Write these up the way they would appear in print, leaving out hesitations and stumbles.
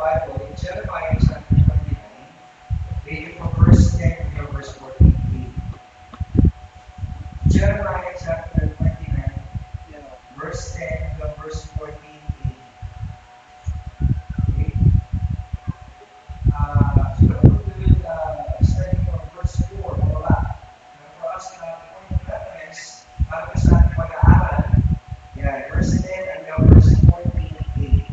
Bible, in Jeremiah chapter 29, reading from verse 10 to verse 14. Jeremiah chapter 29, verse 10 to verse 14. Okay? So we will study from verse 4 pababa. For us na point of reference, bago sa ating pag-aaral, yan, verse 10 hanggang verse 14.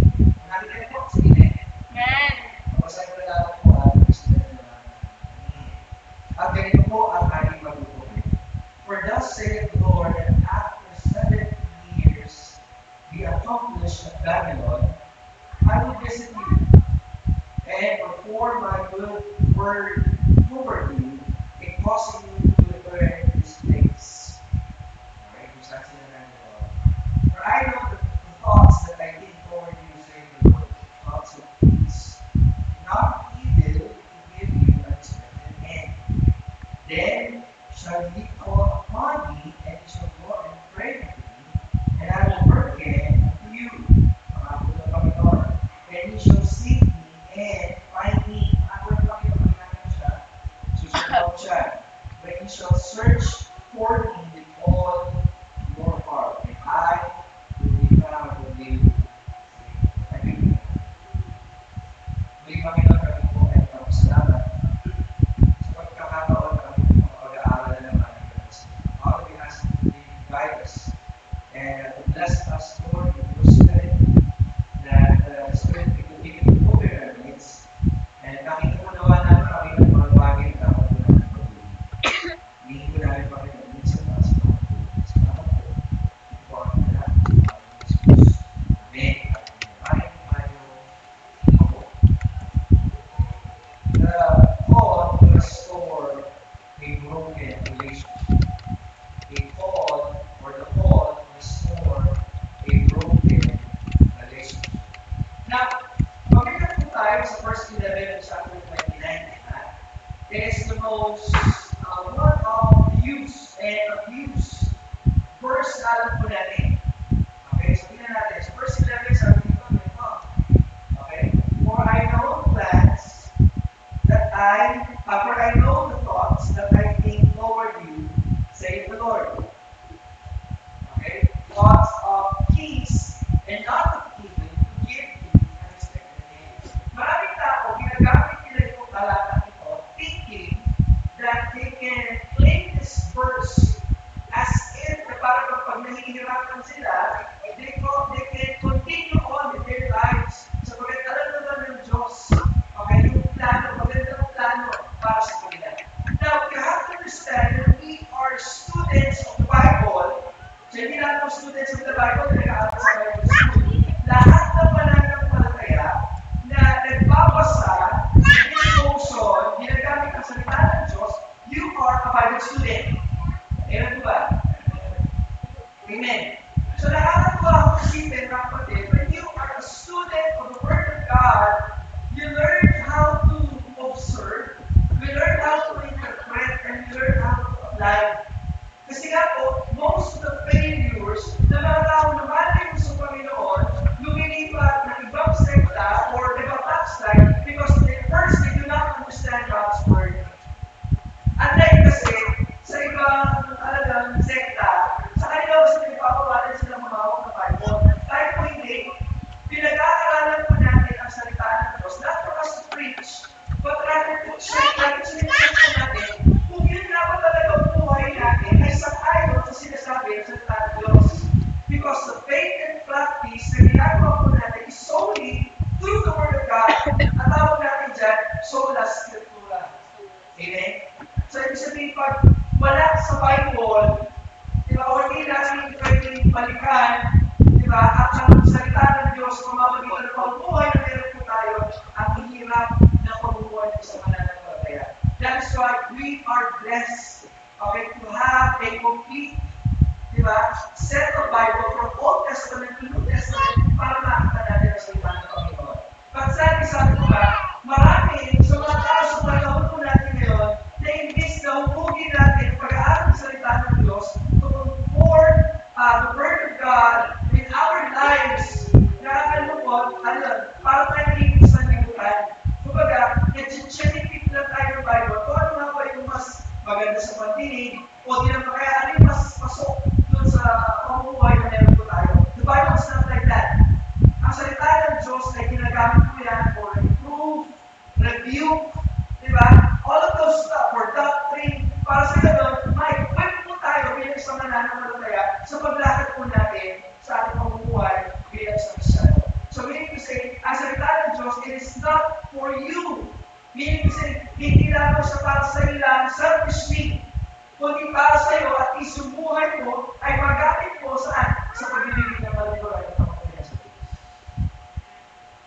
Nakikita po, sige. Amen. Basahin ko na lang po at ganito po ang ating matutunan. For thus saith the Lord, that after 70 years be accomplished at Babylon, I will visit you, and perform my good word toward you, in causing you to return to this place. Alright, kung saan sila nangyayari. For I know the thoughts that I think toward you, say the Lord, thoughts of peace, not evil, to give you an expected end. Then shall ye call upon me, and ye shall go and pray unto me, and I will work again unto you. And ye shall seek me and find me. When ye shall search for me with all your heart, and I will be found of you. Muli Panginoon, kami po ay kapasalamat sa pagkakataon na kami po pag-aaral ng aming Diyos. Father, we ask you to guide us and to bless us, Lord, with your Spirit, that the Spirit will continue to move in our midst. And nakita mo naman namin kami ng mga bagay na ako po namin pag-uwi. Hindi ko namin Panginoon minsan na sa mga pag-uwi. Salamat po. Ito po ang lahat ng mga Jesus. Amen. Maraming tayo. Ako. The call to restore a broken relationship. A call or the call to restore a broken relationship. Now, pagkakat po tayo sa verse 11 of chapter 29, it is the most one of use and abuse verse na alam po natin. Okay, so tingnan natin. So verse 11, sabi dito, okay? For I know plans that for I know the thoughts that I think toward you, saith the Lord. Okay? Thoughts of peace and not of evil, to give you an expected end. Maraming tao, ginagamit nila itong talatang ito, thinking that they can claim this verse as if parang pag nahihirapan sila, they can continue on with their lives. Sabagat alam naman ng Diyos, okay, yung plano, magandang plano para sa kanila. Now, you have to understand that we are students of the Bible. So, hindi lang po students of the Bible na nag-aaral sa Bible School. Lahat ng mananampalataya na nagbabasa, devotion, ginagamit ang salita ng Diyos, you are a Bible student. Ayan po ba? Amen. So, nakakatuwa akong isipin, mga kapatid, when you are a student of the Word of God, you learn how to observe, you learn how to interpret, and you learn how to apply. Kasi nga po, most of the failures na mga tao lumalayo sa Panginoon, lumilipat ng ibang sekta or nag-backslide because first, they do not understand God's Word. Unlike kasi, sa ibang talagang sekta, sa kanila kasi nagpapawalan sila mamawag ng Bible. Kahit po hindi, pinag-aaralan po natin ang salita ng Diyos, not for us to preach, but rather to share natin kung yun nga ba talaga buhay natin ay sang-ayon sa sinasabi ng salita ng Diyos. Because the faith and practice na ginagawa po natin is solely through the Word of God. At tawag natin dyan, sola scriptura. Amen? So, ibig sabihin, pag wala sa Bible, di ba, o hindi natin pwedeng balikan, di ba, at ang salita ng Diyos, kumamagitan ng pagbuhay na meron po tayo, ang hirap ng pagbuhay sa mananampalataya. That is why we are blessed, okay, to have a complete, di ba, set of Bible from Old Testament to New Testament para makita natin ang salita ng Panginoon. But sabi ko ba, marami sa mga tao sa panahon po natin ngayon, na imbis na hubugin natin pag-aaral ng salita ng Diyos to conform the Word of God in our lives, na ano po, para tayo naging isang rebuke, di ba? All of those stuff for doctrine, para sa gano'n, ma-equip po tayo bilang sa mananampalataya sa paglakad po natin sa ating pamumuhay bilang sa Kristyano. So meaning to say, as a child of Diyos, it is not for you. Meaning to say, hindi lamang siya para sa iyo lang, selfishly, kundi para sa iyo at isumuhay mo ay magamit po saan? Sa pagbibigay ng malibulay ng pamamagitan sa Diyos.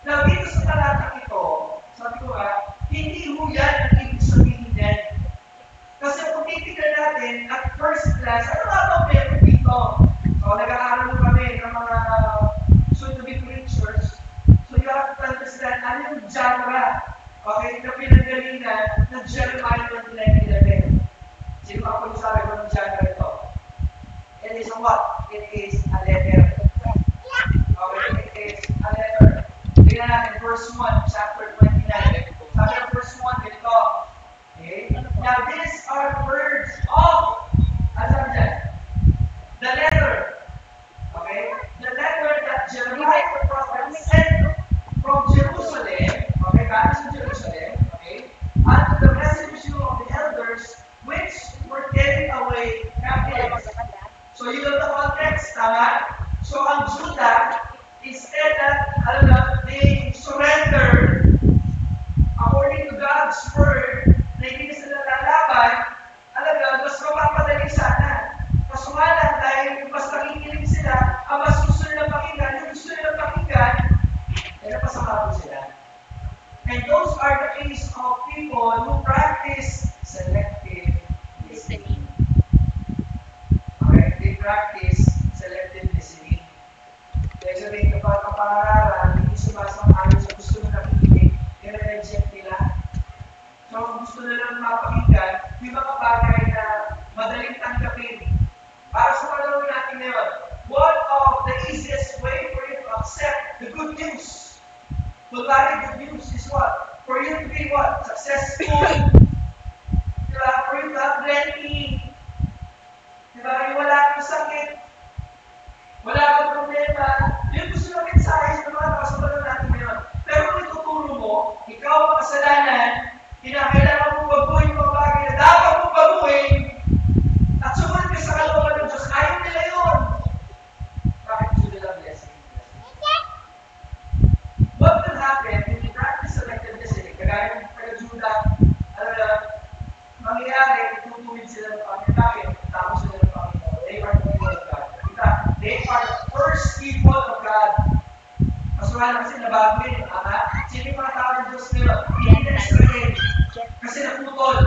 Now, dito sa talatang ito, sabi ko hindi ho yan ang ibig sabihin yan. Kasi kung titignan natin at first class, ano nga ba meron dito? So, nag-aaral kami ng mga soon-to-be preachers. So, you have to understand ano yung genre, okay, na pinagalingan ng Jeremiah 29:11. Sino ako yung sabi ko ng genre ito? It is a what? It is a letter. Okay, it is a letter. Tingnan natin, verse 1, chapter 29. Sabi ng verse 1, ganito. Okay? Now, these are words of, ano sabi dyan? The letter. Okay? The letter that Jeremiah the prophet sent from Jerusalem. Okay, galing sa Jerusalem. Okay? And the message of the elders which were carried away captives. So, you know the context, tama? So, ang Judah, instead that, they surrendered according to God's word, na hindi na sila lalaban, mas mapapadali sana. Kaso nga lang, dahil mas nakikinig sila, ang mas gusto nilang pakinggan, yung gusto nilang pakinggan, ay napasama po sila. And those are the case of people who practice selective listening. Okay, they practice selective listening. Kaya sabihin, kapag ang pangaralan, hindi sumasang-ayon sa gusto na nakikinig, i-reject nila. So, kung gusto nilang mapakinggan, yung mga bagay na madaling tanggapin. Para sa panahon natin ngayon, one of the easiest way for you to accept the good news, the very good news is what? For you to be what? Successful. Diba? For you to have plenty. Diba? Yung wala kang sakit, wala kang problema. Yung gusto ng mensahe sa mga kasabalan natin ngayon. Pero kung ituturo mo, ikaw ang kasalanan, kinakailangan mo baguhin yung mga bagay na dapat mo baguhin, at sumunod ka sa kalooban ng Diyos, ayaw nila yun. Bakit gusto nila blessing? What will happen when you practice selective listening? Kagaya ng taga-Judah, mangyayari, itutuwid sila ng Panginoon. Bakit? Tapos sila ng Panginoon. They are the people of God. They are the first people of God. Masuhala kasi nabago yun. Sino yung mga tao ng Diyos ngayon? Hindi na Israel. Kasi naputol.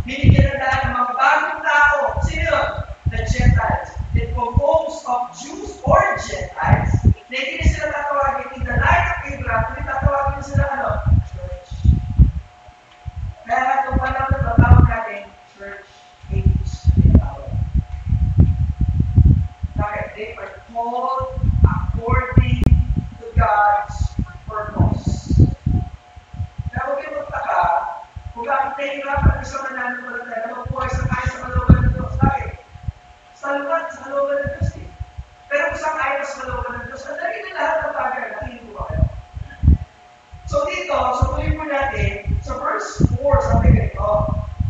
Binigyan na dahil ng mga bagong tao. Sino yun? The Gentiles. They're composed of Jews or Gentiles. Na hindi sila tatawagin in the light of Abraham, hindi tatawagin sila church. Kaya itong panahon na tatawag natin, church age. Bakit? They are called according to God's purpose. Kaya huwag kayo magtaka, kung bakit nahihirapan sa mananampalataya na magbuhay sa kaya sa kalooban ng Diyos. Bakit? Salvat sa kalooban ng Diyos eh. Pero kung saan kaya sa kalooban ng Diyos, ang dali na lahat ng bagay, nakihin ko kayo. So dito, sutuloy mo natin, sa verse 4, sabi ganito,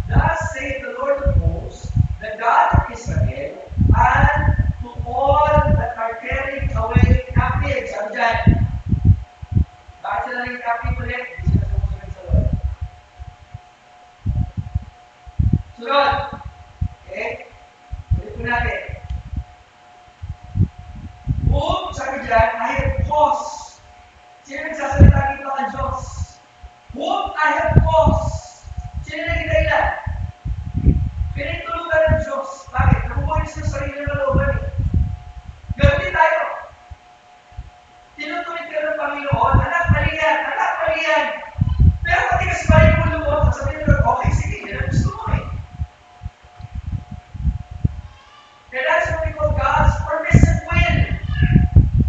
Thus saith the Lord of hosts, the God of Israel, and to all that are carried away captive. Sabi dyan, bakit sila naging captive ulit? Hindi sila sumusunod sa Lord. Sunod. Okay? Ulit po natin. Whom, sabi dyan, I have caused. Sino nagsasalita dito ang Diyos? Whom I have caused. Sino naging dahilan? Pinitulugan ng Diyos. Bakit? Nakukunin sa sarili ng looban eh. Ganun din tayo. Tinutulit ka ng Panginoon, anak, mali yan. Pero pati kasi mali mo loob, sabihin nyo, okay, sige, yan ang gusto mo eh. Kaya that's what we call God's permissive will.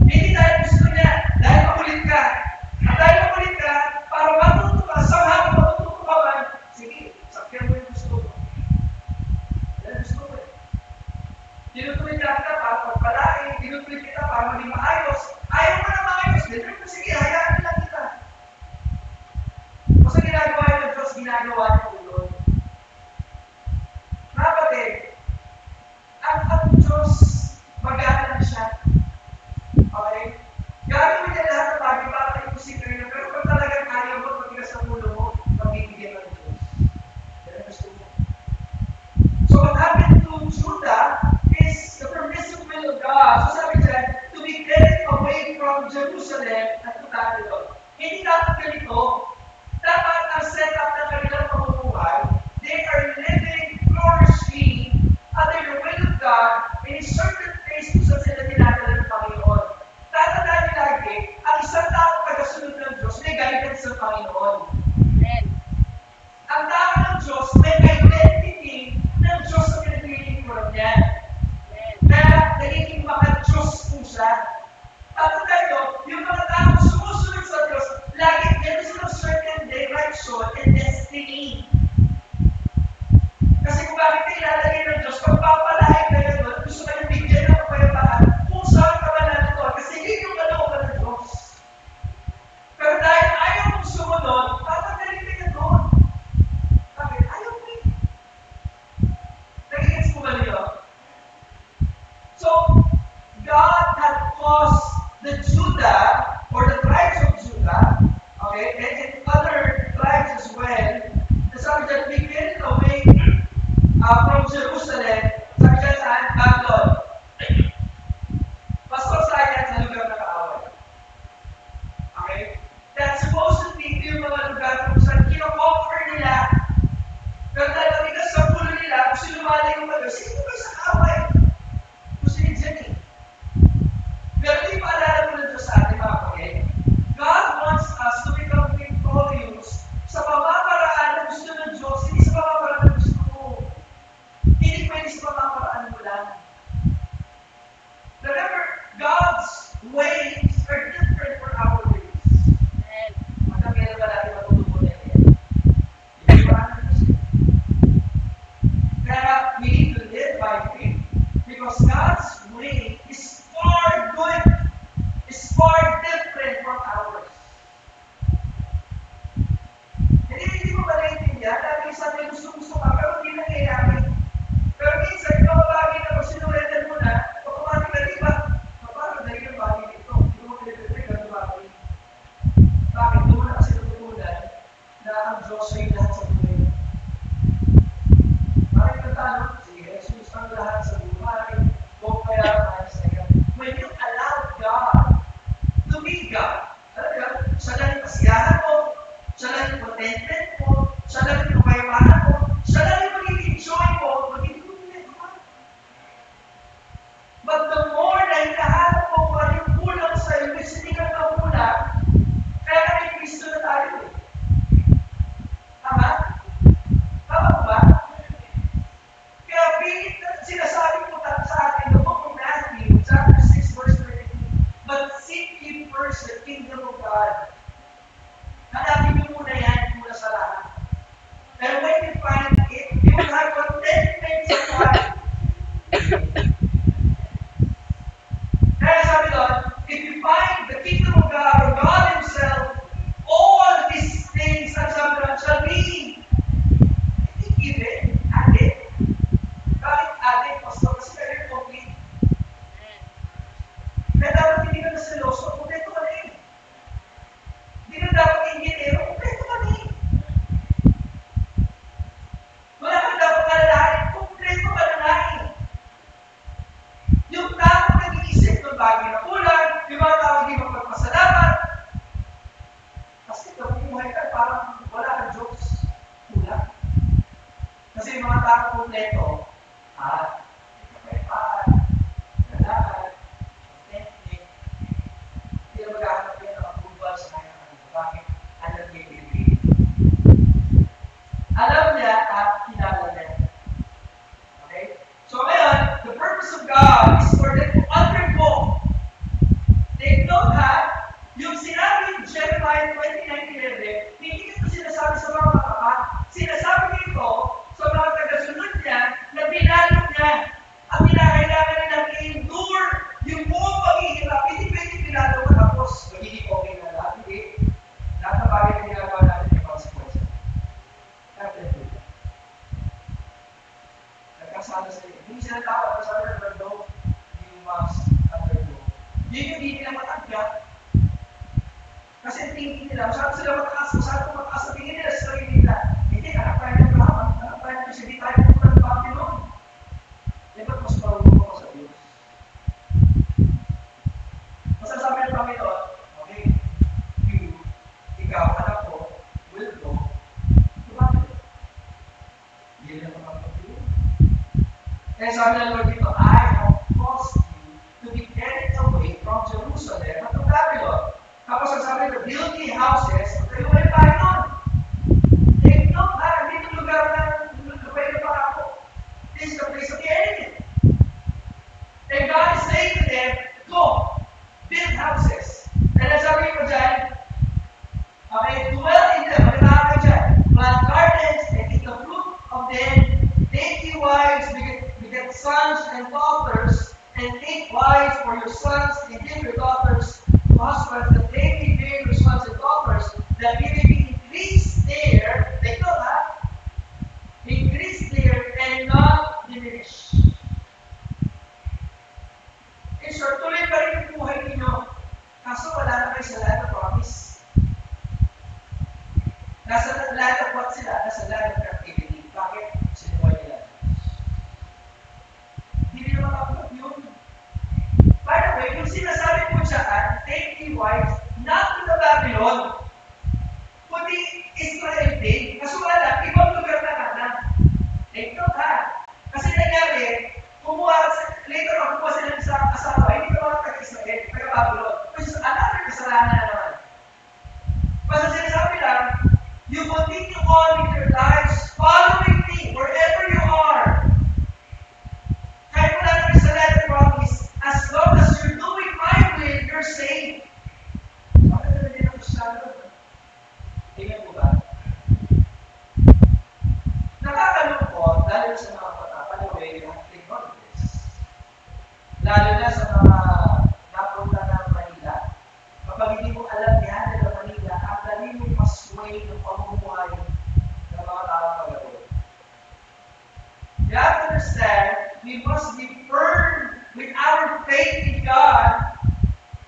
Hindi dahil gusto niya, dahil makulit ka. At dahil makulit ka, para matuto ka, somehow matuto ka man, sige, sakyan mo yung gusto mo. Yan ang gusto mo eh. Tinutuloy kita para pagpalain, tinutuloy kita para maging maayos. Ayaw mo na maayos, din. Sige, hayaan lang kita. Basta ginagawa yung Diyos ginagawa niya po yun. Kapatid, ang Diyos, magalang siya. Okay? Gagawin niya lahat ng bagay para ipusin kayo. Pero kung talagang ayaw mo, pagkikas sa ulo mo, magbibigyan ng Diyos. Yan ang gusto mo. So what happened to Judah is the permissive will of God. So sabi dyan, to be carried away from Jerusalem at to Babylon. Hindi dapat ganito. Dapat ang setup ng kanilang pamumuhay, they are living flourishing under the will of God in a certain place kung saan sila dinadala ng Panginoon. Tatandaan niyo lagi, ang isang taong tagasunod ng Diyos may guidance ng Panginoon. Amen. Ang tao ng Diyos may identity ng Diyos na pinaglilingkuran niya. Kaya nagiging maka-Diyos po siya. Tatandaan niyo, yung mga taong sumusunod sa Diyos, lagi meron silang certain direction and destiny. Kasi kung bakit ilalagay ng Diyos, pagpapalain kayo doon, gusto kayo bigyan ng kapayapaan kung saan ka man nandito. Kasi yun yung kalooban ng Diyos. Pero dahil ayaw mong sumunod, tatanggalin kayo doon. Bakit? Ayaw mo eh. Nagigits mo ba niyo? So, God had caused the Judah, or the tribes of Judah, okay, and other tribes as well, na sabi dyan, be carried away from Jerusalem, sabi dyan saan? Babylon. Pastor Sayan sa lugar na kaaway. Okay? That's supposedly yung mga lugar kung saan kino-offer nila. Pero dahil matigas sa pulo nila, kung sinumali yung mga, sino ba sa kaaway? Kung sinidyan eh. Pero di paalala mo na Diyos sa ating mga kapatid. God wants us to become victorious sa pamamaraan na gusto ng Diyos, hindi sa pamamaraan na gusto mo. Hindi pwede sa pamamaraan mo lang. Remember, God's ways are different from our ways. Magkakailan ba natin matutunan yan? Hindi ba? Kaya we need to live by faith. Because God's way is far good, is far different from ours. Hindi mo ba naiintindihan? Dahil sabi gusto ka, pero hindi nangyayari. Pero minsan, ikaw bagay na kung sinuretan mo na, automatically ba? Paano dahil yung bagay nito? Hindi mo pinipipig ang bagay. Bakit? Doon mo na kasi natutunan na ang Diyos ay lahat sa buhay. Bakit ka tanong? Si Jesus ang lahat sa buhay. Kung kaya mahal sa'yo. When you allow God to be God, siya lang yung kasiyahan mo, siya lang yung contentment mo, siya lang yung kayawanan mo, siya lang yung magiging joy mo, magiging kulit mo. But the more na hinahanap mo kung ano yung kulang sa'yo, which hindi ka na kulang, kaya na may Kristo na tayo eh. Tama? Tama mo ba? Kaya sinasabi ko sa atin, the book of Matthew, chapter 6, verse 32, but seek ye first the kingdom of God. Hanapin niyo muna yan muna sa lahat. And when you find it, you will have contentment sa God. Kaya sabi doon, if you find the kingdom of God or God Himself, all these things ang sabi doon shall be given, added. Bakit added, Pastor? Kasi very complete. Kaya dapat hindi ka na seloso, kompleto ka na eh. Hindi na dapat ingitero, kompleto ka na eh. Wala kang dapat kalalahanin, kompleto ka na nga eh. Yung taong nag-iisip ng bagay na kulang, yung mga taong hindi magpagpasalamat, kasi bumuhay ka, parang wala kang jokes, kulang. Kasi yung mga taong kompleto, kapayapaan, lalakad, contentment, hindi na maghahanap yan ng approval sa kanya ng bakit alam niya yung alam niya at kilala niya. Okay? So ngayon, the purpose of God is for them to undergo. Take note ha, yung sinabi ng Jeremiah 29:11, hindi ito sinasabi sa mga kapatid, sinasabi nito sa mga tagasunod niya na mataas, masyado mataas sa tingin nila sa sarili nila. Hindi, anak tayo ng Abraham, anak tayo ng hindi tayo pumunta ng Babylon. Dapat mas marunong ako sa Diyos. Masasabi ng Panginoon, okay, ikaw, anak ko, will go to Babylon. Hindi na mapapagpapilin. Kaya sabi ng Lord dito, I have caused you to be carried away from Jerusalem at to Babylon. Tapos ang sabi nito, build ye houses, kayo ay tayo nun. Take note, dito lugar na pwede pa ako. This is the place of the enemy. And God is saying to them, go, build houses. And ang sabi ko dyan, okay, dwell in them, magkakaroon ka dyan. Plant gardens and eat the fruit of them. Take ye wives, beget sons and daughters, and take wives for your sons, and give your daughters to husbands, that they may bear your sons and daughters, that they may be increased there. Take note, ha? Increased there and not diminish. In short, tuloy pa rin yung buhay ninyo. Kaso wala na kayo sa land of promise. Nasa land of what sila? Nasa land of captivity. Bakit? Sinuway nila. Hindi nila makapag yun. By the way, yung sinasabi po dyan, take ye wives, not to the Babylon, kundi Israel din. Kaso wala lang, ibang lugar na kanan. Take note, ha? Kasi nangyari, later on, kumuha sila sa asawa, hindi ko mga taga-Israel, taga-Babylon. Kasi another kasalanan na naman. Basta sinasabi lang, you continue on with your lives, following me, wherever you are. Kahit wala na sa land of promise, as long as you're doing my will, you're safe. Bakit na din ako siya? Tingnan mo ba? Nakakalungkot, lalo sa mga panaway ng technologies. Lalo na sa mga napunta ng Manila. Kapag hindi mo alam yan ng Manila, ang dali mo pasway ng pamumuhay ng mga taong pagawin. You have to understand, we must be firm with our faith in God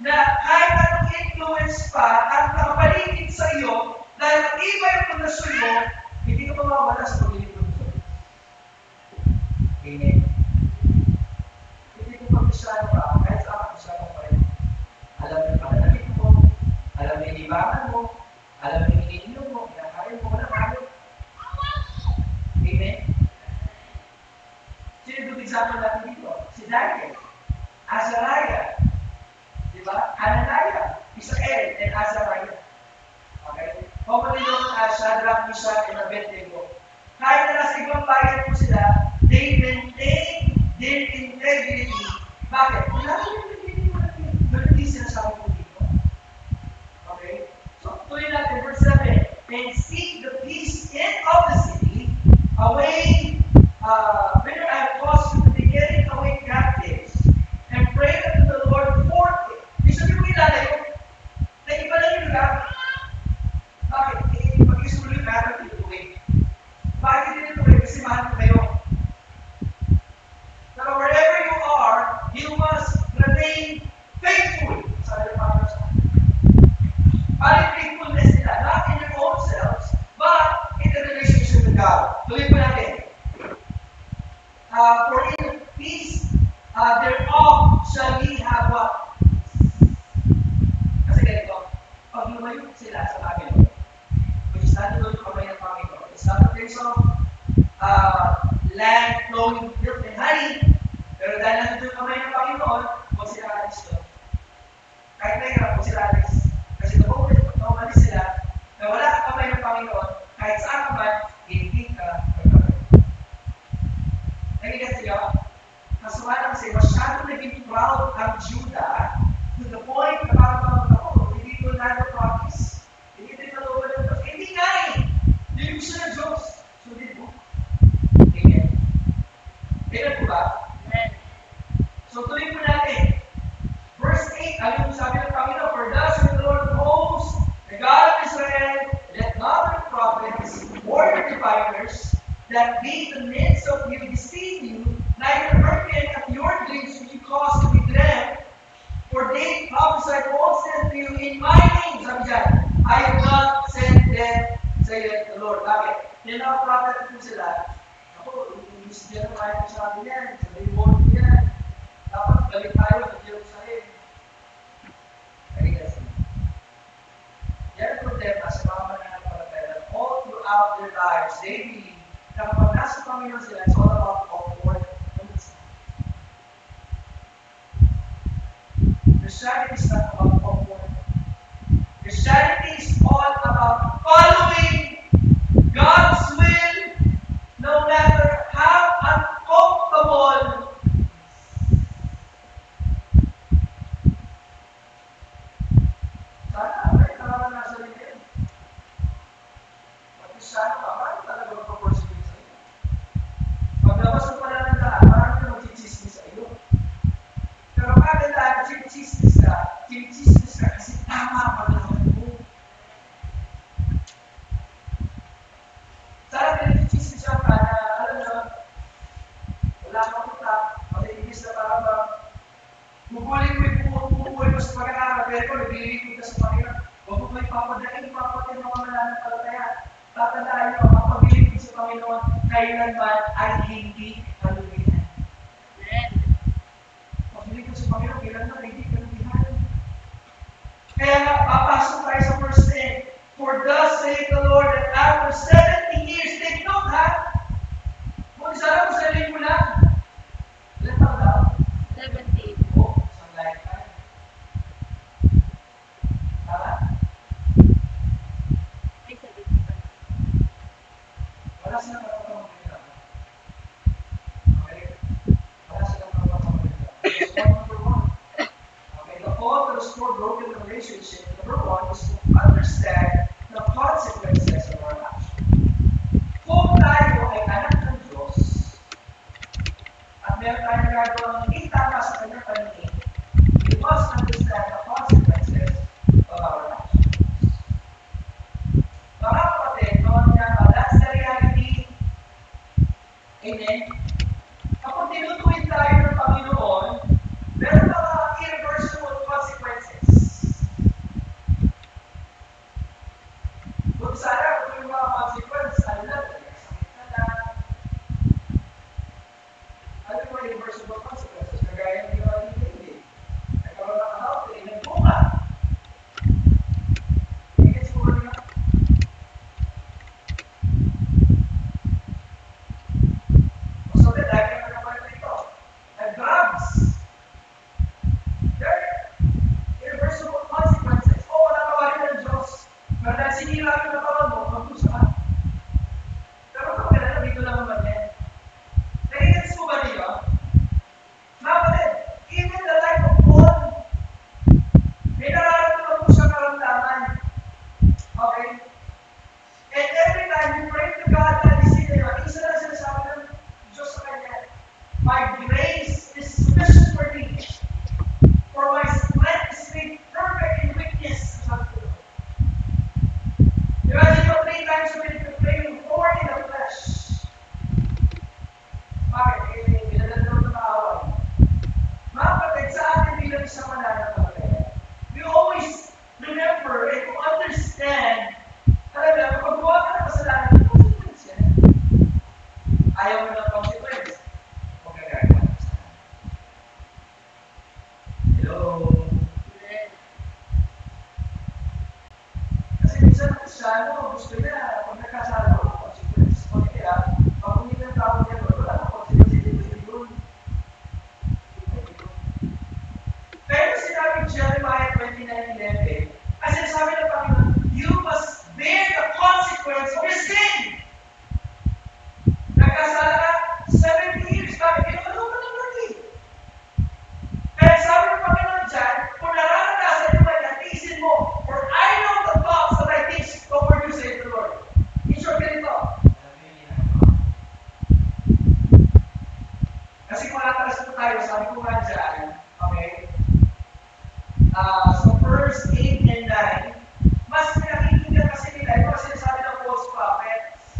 na kahit anong influence pa ang nakapaligid sa iyo, dahil matibay ang pundasyon mo, hindi ka mawawala sa pagiging pundasyon. Amen. Hindi ko pagkasyano ka, kahit sa pagkasyano pa rin. Alam mo yung pananakit mo, alam mo yung libangan mo, alam mo yung iniinom mo, kinakain mo, walang halo. Amen. Sino yung example natin dito? Si Daniel, Azariah, di ba? Ananiah, Israel, and Azariah. Okay? Commonly known as Shadrach, Meshach, and Abednego. Kahit na nasa ibang bayan po sila, they maintain their integrity. Bakit? Wala ko yung integrity mo natin. Ganun din sinasabi ko dito. Okay? So, tuloy natin, verse 7. And seek the peace in of the city, away, when I have caused you to be getting away captives, and pray unto the Lord for it. Ibig sabihin mo ilalayo, na iba lang yung lugar. Bakit? Pag-isulo yung natin tinutuloy. Bakit hindi tinutuloy? Kasi mahal ko kayo. Now, wherever you are, you must remain faithful. Sabi ng Panginoon sa akin. Ano yung faithfulness nila? Not in your own selves, but in the relationship with God. Tuloy po natin. For in the peace thereof shall we have what? Kasi ganito, pag lumayo sila sa Babylon, which is not doon kamay ng Panginoon, it's not a place of land flowing milk and honey, pero dahil nandun kamay ng Panginoon, huwag sila alis doon. Kahit nahirap, huwag sila alis. Kasi umalis sila, na wala ka kamay ng Panginoon, kahit saan ka man, hindi ka magkakaroon. Nagigas niyo? Masama kasi masyado naging proud ang Judah to the point na parang ako, hindi ko na promise. Hindi din nalooban ng Diyos. Hindi nga eh! Hindi gusto ng Diyos. Sulit mo. Amen. Amen po ba? Amen. So tuloy po natin. Verse 8, ano yung sabi ng Panginoon? For thus the Lord of hosts, the God of Israel, let not the prophets or the diviners that be in the midst of you deceive you, neither hearken at your dreams which you cause to be dreamt, for they prophesy falsely unto you in my name. Sabi dyan, I have not sent saith the Lord. Bakit? Yung mga prophet po sila, ako, inis dyan na tayo sa akin yan, sa reward yan. Dapat balik tayo sa Jerusalem. Kaya kasi, yan ang problema sa mga mananampalataya. All throughout their lives, they believe na kapag nasa Panginoon sila, it's all about comfort. Christianity is not about comfort. Christianity is all about following God's will, no matter how uncomfortable. Sana, kahit naman nasa litin. Mag-Kristiyano ka, parang talaga magpaporsipin sa iyo. Paglabas mo pala ng daan, parang ka mag-chismis sa iyo. Pero kada daan, chismis ka kasi tama paglaban mo. Sana pinag-chismis ka na, alam na, wala kang puta, malinis na para ba, guguling mo yung sa pag-aaral, pero naglilipid ka sa Panginoon. Huwag mo ipapadain mga mananampalataya. Tatandaan nyo, ang paglilipid sa Panginoon, kailanman ay hindi kalubihan. Paglilipid sa Panginoon, kailanman ay hindi kalubihan. Kaya nga, papasok tayo sa verse 10. For thus saith the Lord, that after 70 years, take note ha? Kung isa lang, sa linggo lang. Ilan taon daw? 17. Oo, isang lifetime. Tama? Ay, 17 pa. Wala silang kapapamagiging. Okay? Wala silang kapapamagiging. That's point number 1. Okay, the call to restore broken relationship, number 1, is to understand the consequences of our action. Kung tayo ay anak ng Diyos, at meron tayong nagagawa ng hindi tama sa kanyang paningin, we must understand the consequences of our actions. Mga kapatid, that's the reality. Amen? Kapag tinutuwid tayo ng Panginoon, meron mga irreversible consequences. Kung sana, kung yung mga consequences, ano lang, sakit na lang. Ano yung mga irreversible consequences? Kagaya ng ginawa ni David. Nagkaroon ng ahawte, nagbunga. Hindi kasi ko rin na. Masabi, lagi na nagkaroon ito. Nag-drugs. There are irreversible consequences. O, nakawarin ng Diyos. Pero dahil sinira ko na tawag mo, magpusa ka. Pero kung kailan, dito lang naman yan. Nagigits mo ba niyo? Mga kapatid, even the life of Paul, may nararamdaman po siya karamdaman. Okay? And every time you pray to God, that is in there, isa na sinasabi ng Diyos sa kanya, my grace is sufficient for thee, for my strength is made perfect in weakness. Imagine mo 3 times a week to pray with thorn in the flesh. Bakit? Binalandang na kaaway. Mga kapatid, sa atin bilang isang mananampalataya, we always remember and to understand, alam mo, kapag gumawa ka ng kasalanan, may consequence yan. Ayaw mo ng consequence. Huwag ka gagawa ng kasalanan. Hello? Kasi minsan ang Kristiyano, gusto niya, pag nagkasala ko, consequence. Okay, kaya, pag umili ng tao niya, wala na consequence, hindi yun. Pero sinabi Jeremiah 29:11, as sinasabi ng Panginoon, you must bear the consequence of your sin. Nagkasala ka, 70 years, bakit? Ano ka ng lagi? Kaya sabi ng Panginoon dyan, kung nararanasan mo ay natiisin mo, for I know the thoughts that I think toward you, says the Lord. In short, ganito. Kasi kung natalas po tayo, sabi ko nga dyan, okay, sa verse 8 and 9, mas pinakikinggan kasi nila, ito kasi sinasabi ng false prophets.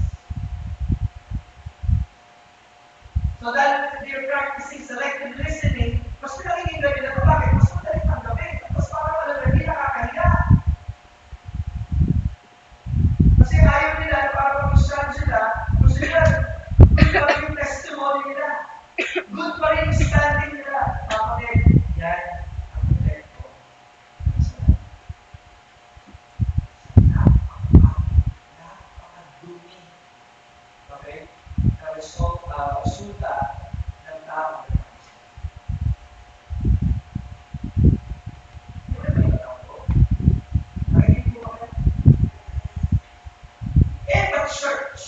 resulta ng tamang pagkakas. Di ba may tao ko? Nakikinig po ba kayo? If a church,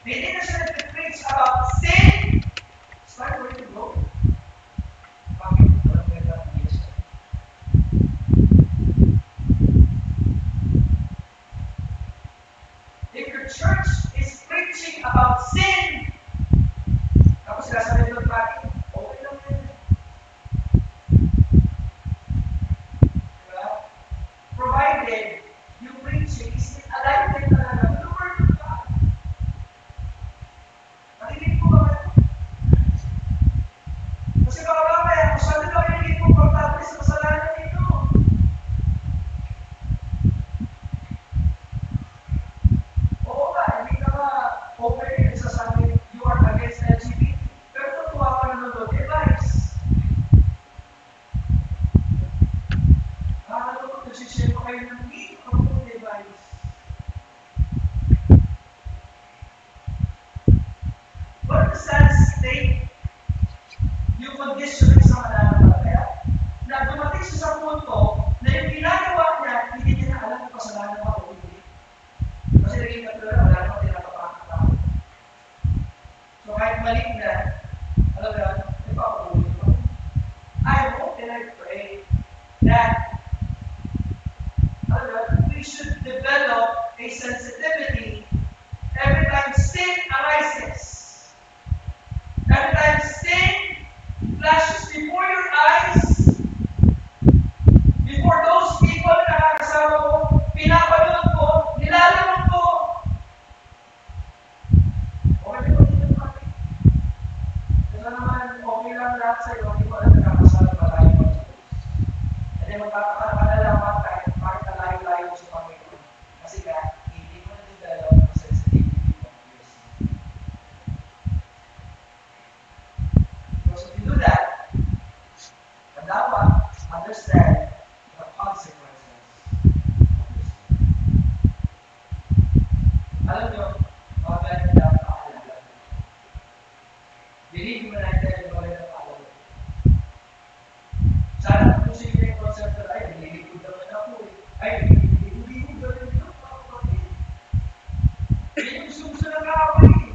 hindi na siya nag-preach about sin, start where to go. Bakit walang ganda ng Diyos? If your church is preaching about sin, tapos sinasabi doon bakit, okay lang yun. Diba? Provided yung preaching is in alignment talaga with the Word of God. Nakikinig po ba kayo? Kasi baka mamaya, masyado na kayo hindi komportable sa kasalanan nito. Oo nga, hindi ka nga open sa sabi, you are against LGBT. Pero natuwa ka nanonood, device. Ano ko, nagsishare ko kayo ng link of the device. What does that state? Yung conditioning sa mananampalataya, na dumating siya sa punto na yung ginagawa niya, hindi niya na alam kung kasalanan ba o hindi. Kasi naging katulad, wala namang tinatapakang tao. So kahit mali na, alam mo yan, ipapaulit ko. I hope and I pray that we should develop a sensitivity every time sin arises. Every time sin flashes before your eyes, before those people na nakakasama mo, pinapanood ko, nilalamang ko. Okay ba dito natin? Kasi naman, okay lang lahat sa'yo, hindi ko alam nakakasama ba tayo mo sa Diyos. And then magpapakalaman tayo, bakit nalayo-layo sa Panginoon. Kasi ka, hindi mo na-develop ang sensitivity of your sin. Because if you do that, dapat understand the consequences of your sin. Alam nyo, mga ganyan dapat pakalaga. Believe mo na ito yung mga ganyan pakalaga. Sana kung sige yung concept na ay, nililigod naman ako eh. Ay, nililigod naman ito, mga kapatid. Hindi yung gusto ng kaaway eh.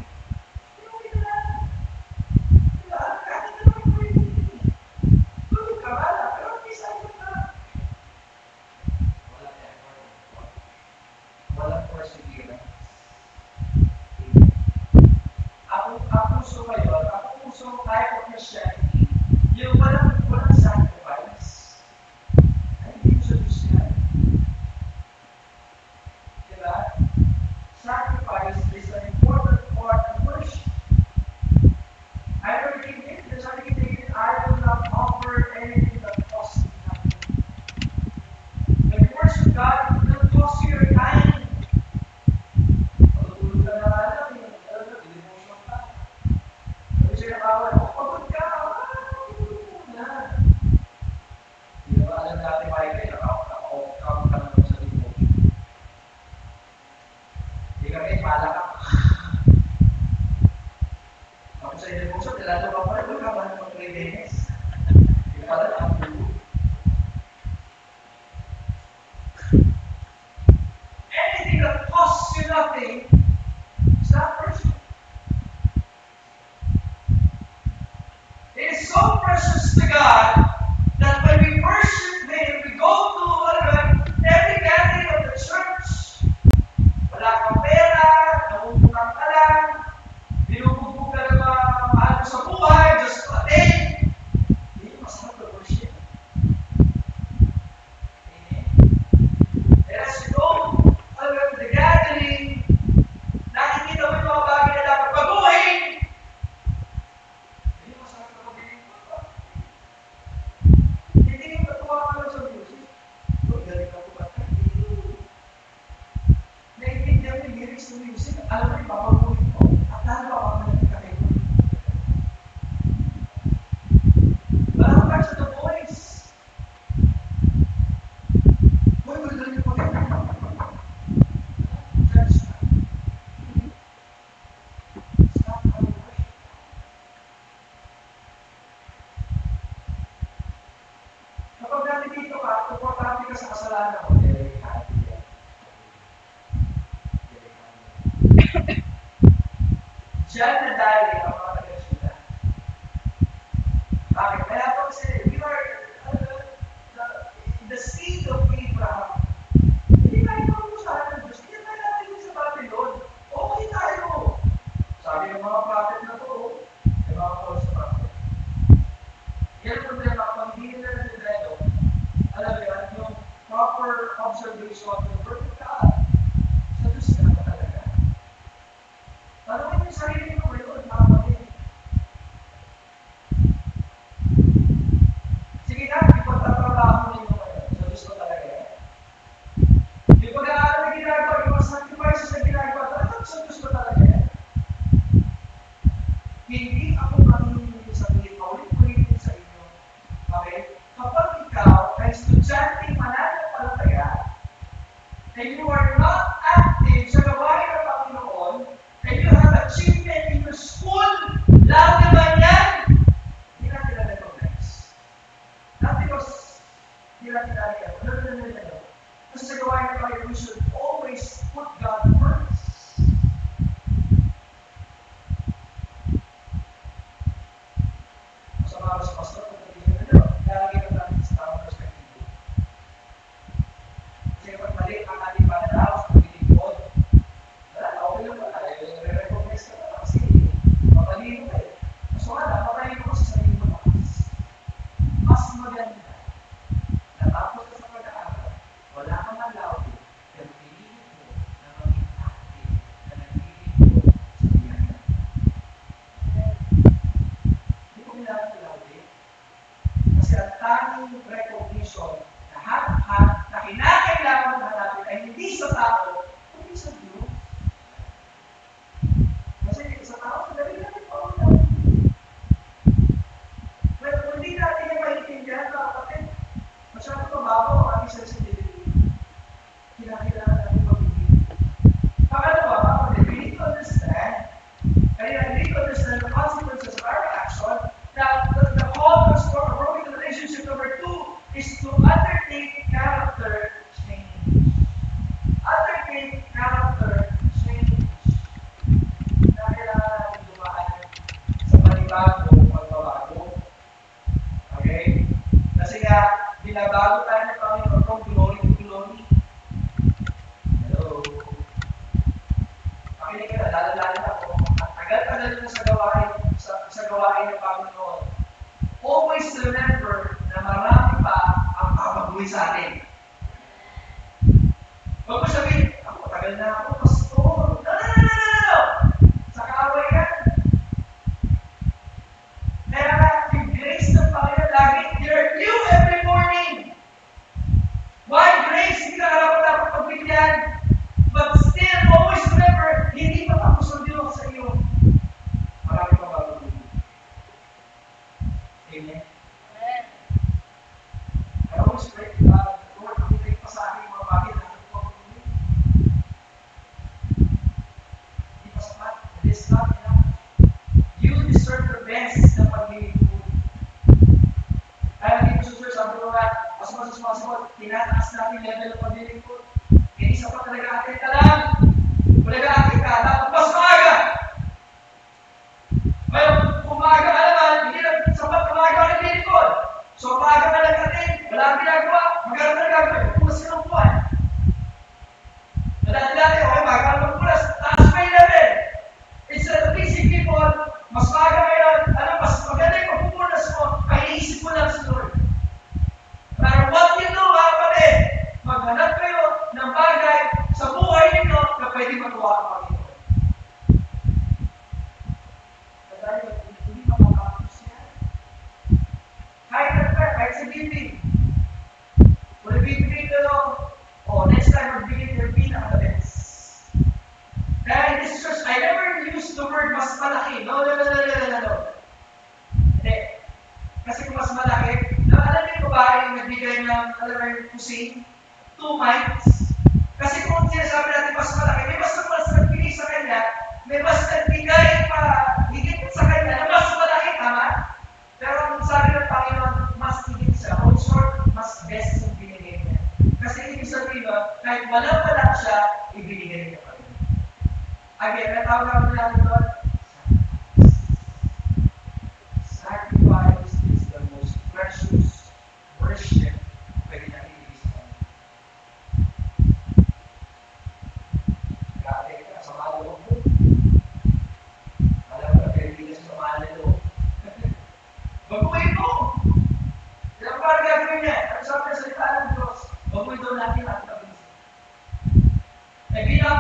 Ang puso ngayon, ang puso type of Christianity, yung walang sacrifice. Ay, hindi mo siya. Diba? Sacrifice is an important part of worship. I don't think it, there's something taken, I will not offer anything that costs me nothing. When you worship God, it will cost you your time. Matutulog ka na alam, devotion ka. Sabi siya ng awal, pagod ka, na. Hindi ba alam natin, Michael, nakaka-off ka naman sa devotion. Hindi kami, malakak. Ako sa devotion, nilalo ka pa rin, wala ka ba ng 3 days? Hindi pala na ang bulo. Anything that costs you nothing is not worship. It is so precious to God that when we worship Him, we go to every gathering of the church. Wala kang pera, namumutang ka lang, binubugbog ka ng mga mahal mo sa buhay, just to attend. Hindi masarap na worship. Amen. And as you go to the gathering, nakikita mo yung mga bagay na dapat baguhin. Hindi masarap na pagbiling ko. Hindi yung natuwa ka lang sa music. Galing ako ba? Naiintindihan mo yung lyrics ng music. Alam mo yung babaguhin mo. At lalo ako ang nagkakay mo. Wala ka sa the voice. Boy, magaling yung pagkakas. Stop Diyan nadali ang mga taga-Juda. Bakit? Kaya po kasi, we are the seed of Abraham. Hindi tayo pag-usahan ng Diyos. Hindi tayo natin sa Babylon. Okay tayo. Sabi ng mga prophet na to, yung mga false prophet. Yan ang problema kapag hindi nila na-develop, alam mo yan, yung proper observation of the Word of God. Sa Diyos na talaga. Tanungin yung sarili mo ngayon, mga kapatid. Sige na, ipagtatrabaho ninyo ngayon. Sa Diyos ko talaga yan. Yung pag-aaral na ginagawa, yung mga sacrifices na ginagawa, talagang sa Diyos ko talaga yan. Hindi ako mamimili sa pilit, paulit-ulitin sa inyo. Okay? Kapag ikaw ay estudyante mananampalataya, and you are not active sa gawain ng Panginoon, and you have achievement in your school, lahat naman yan, hindi natin na-recognize. Not because hindi natin na-recognize. No. Kasi sa gawain ng Panginoon, we should always put God first. Masama sa pastor, kung hindi nyo, lalagay ka natin sa tamang perspective. Kasi kapag mali ang ating pananaw sa pagkilipod, wala, okay lang pala. Re-recognize ka na kasi mapalino ka eh. Mas wala, mapalino ka sa sarili mo lakas. Mas maganda. Natapos ka sa pag-aaral, wala kang malawin, pero piliin mo na maging active na naglilingkod sa biyaya. Hindi ko pinapalawin. Kasi ang tanging recognition na kinakailangan na natin ay hindi sa tao, kundi sa Diyos. Kasi sa tao, madali natin pa ako natin. Pero kung hindi natin yung maintindihan, kapatid, masyadong mababaw ang ating sensitivity. Kinakailangan natin pag-ibig. Pangalawa, kapatid, we need to understand, the consequences of our action. Now, the call for a growing relationship number 2 is to undertake character change. Undertake character change. Na kailangan natin dumaan sa panibagong pagbabago. Okay? Kasi nga, binabago tayo ng Panginoon from glory to glory. Hello? Pakinig ka na, lalo-lalo na kung tagal-tagal mo sa gawain ng Panginoon. Always remember na marami pa ang papabuhay sa atin. Huwag mo sabihin, ako tagal na ako, pastor. No! Sa kaaway yan. Kaya nga, yung grace ng Panginoon lagi, they're new every morning. Why grace? Hindi ka dapat pagbigyan. But still, always remember, hindi pa tapos ang Diyos sa iyo. Marami pa bago dito. Amen? Amen. I always pray to God, Lord, pakitay pa sa akin mga bagay na ako pagpapatuloy. Hindi pa sapat. It is not enough. You deserve the best na paglilingkod. Kaya dito sa church, sabi ko nga, as much as possible, tinataas natin level ng paglilingkod. Hindi sapat talaga atin ka lang. Talaga atin ka, dapat mas maaga. Ngayon, umaga ka naman, hindi na sapat umaga ka naglilingkod. So, umaga ka lang natin, wala ang ginagawa, magkaroon na gagawin, pulas ka ng buwan. Dati-dati, okay, umaga ka ng pulas, taas pa yung level. Instead of pleasing people, mas maaga ngayon, mas maganda yung pagpupulas mo, ay iisip mo lang si Lord. No matter what you do, mga kapatid, maghanap kayo ng bagay sa buhay ninyo na pwede magawa ang Panginoon. Dahil hindi pa makakapos yan. Kahit sa giving. Kung nag-giving ka lang, next time magbigay your pinaka-best. Kaya in this church, I never use the word mas malaki. No. Hindi. Kasi kung mas malaki, alam niyo ba yung nagbigay ng, kusing? 2 mites. Kasi kung sinasabi natin mas malaki, may mas nagbigay sa kanya, may mas nagbigay pa higit sa kanya na mas malaki, tama? Pero kung sabi ng Panginoon, mas higit siya, o short, mas best yung binigay niya. Kasi ibig sabihin ba, kahit walang siya, ibinigay niya pa rin. Again, natawag natin natin doon,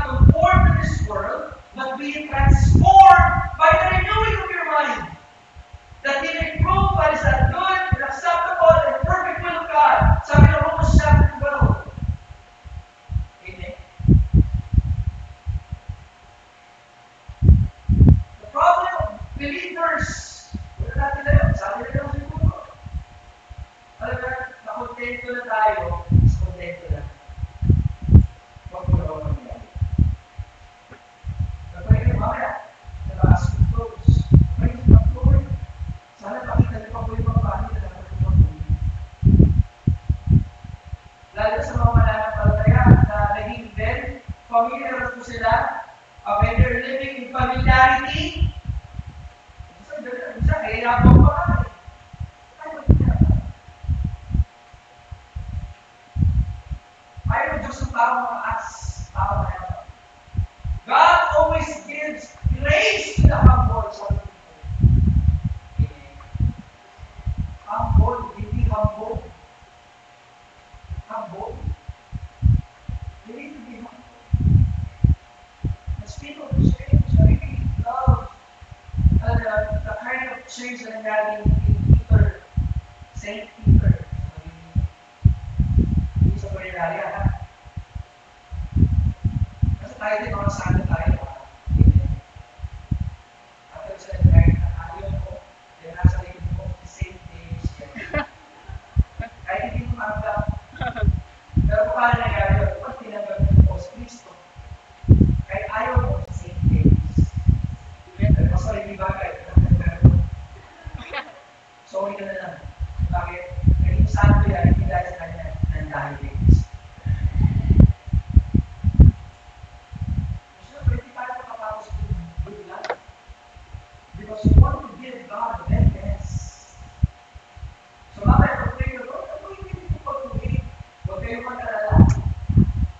not conformed to this world, but be transformed by the renewing of your mind, that He may prove what is that good and acceptable and perfect will of God. Sabi ng Romans chapter 12. Amen. The problem of believers, wala natin na yun. Sabi nila siguro. Alam na, nakontento na tayo, is kontento na. Huwag mo na ako mangyari. Nagpray kayo mamaya, nag-ask you close. Pray to the Lord. Sana pakita niyo pa po yung mga bagay na dapat ito patuloy. Lalo sa mga mananampalataya na naging very familiar po sila, when they're living in familiarity, minsan, kahirapang pa ka eh. Ayaw Diyos ang tao makaas, tao na yan. God always gives grace to the humble. Humble, hindi humble. Humble. You need to be humble. As people change, I really love the kind of change that nangyari in Peter, Saint Peter. Hindi sa Perinarya, ha? Kasi tayo din, mga sana tayo. At ito sa nangyari na ayaw ko, kaya nasa likod ko, the same days. Kahit hindi ko maramdam. Pero kung paano nangyari yun, pag tinanggap ko si Kristo, kahit ayaw mo, the same days. Mas maraming bagay. Sorry ka na lang. Bakit? Naging santo yan, hindi dahil sa kanya ng dahil days. Siyempre, hindi tayo makapapos ng good life. Because you want to give God the very best. So, mamaya, pag kayo, ano yung hindi ko pag-uwi? Huwag kayong mag-alala.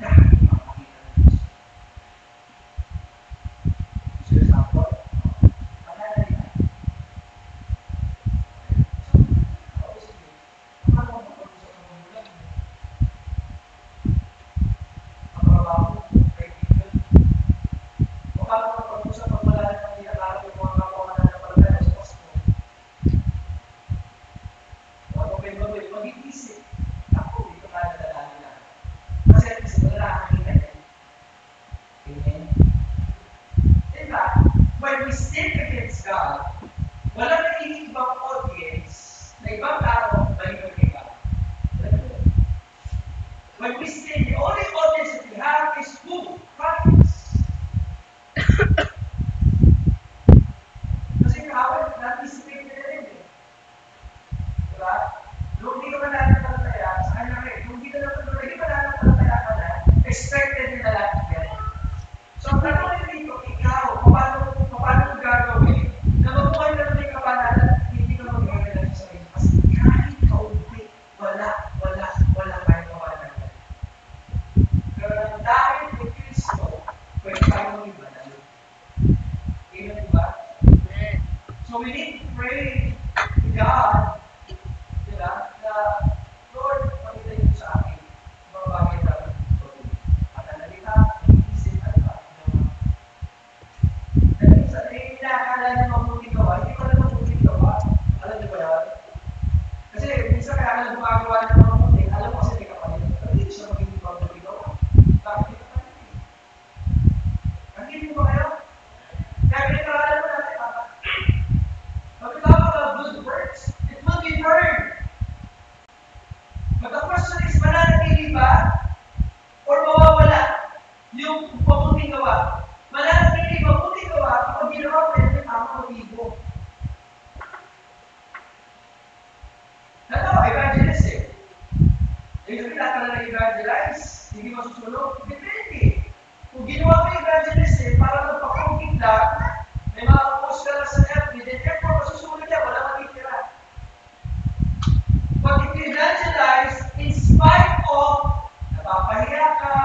Dahil makakita ng Diyos. So, example, when we sin against God, walang nagiging ibang audience na ibang tao balikan kay God. When we sin, the only audience that we have is who? Christ. Kasi kahapon, na-anticipate nila rin eh. Diba? Nung hindi ka mananampalataya, sa kanya rin, nung hindi ka mananampalataya ka na, expected nila lahat yan. So, ang tanong dito, ikaw, paano mo gagawin na mabuhay na may kapanalan, hindi ka mag-gagawin sa sarili. Kasi kahit kaunti, wala tayong kapanalan. Pero dahil kay Kristo, pwede tayo maging banal. Amen, diba? So, we need to pray to God, diba, na, Lord, pagkita niyo sa akin, mga bagay dapat ito. At analita, isip, sa inakala niyo mabuting gawa, hindi ko na mabuting gawa. Alam niyo ba yan? Kasi minsan kaya ka gumagawa ng mga mabuting, alam mo kasi may kapalit. Pero hindi siya magiging mabuting gawa. Bakit hindi kapalit? Nandito ba kayo? Kaya pinag-aralan mo natin, Papa. Pag we talk about good works, it will be burned. But the question is, mananatili ba? Or mawawala yung mabuting gawa? Mananatili mabuting gawa kapag ginawa ko yan ng tamang motibo. Ano, evangelist eh. Yung sabi lahat ka na nag-evangelize, hindi masusunod. Depende. Kung ginawa ko evangelist eh, para magpakungkit lang, may mga post ka lang sa FB, then therefore masusunod niya, wala matitira. Pag i-evangelize, in spite of napapahiya ka,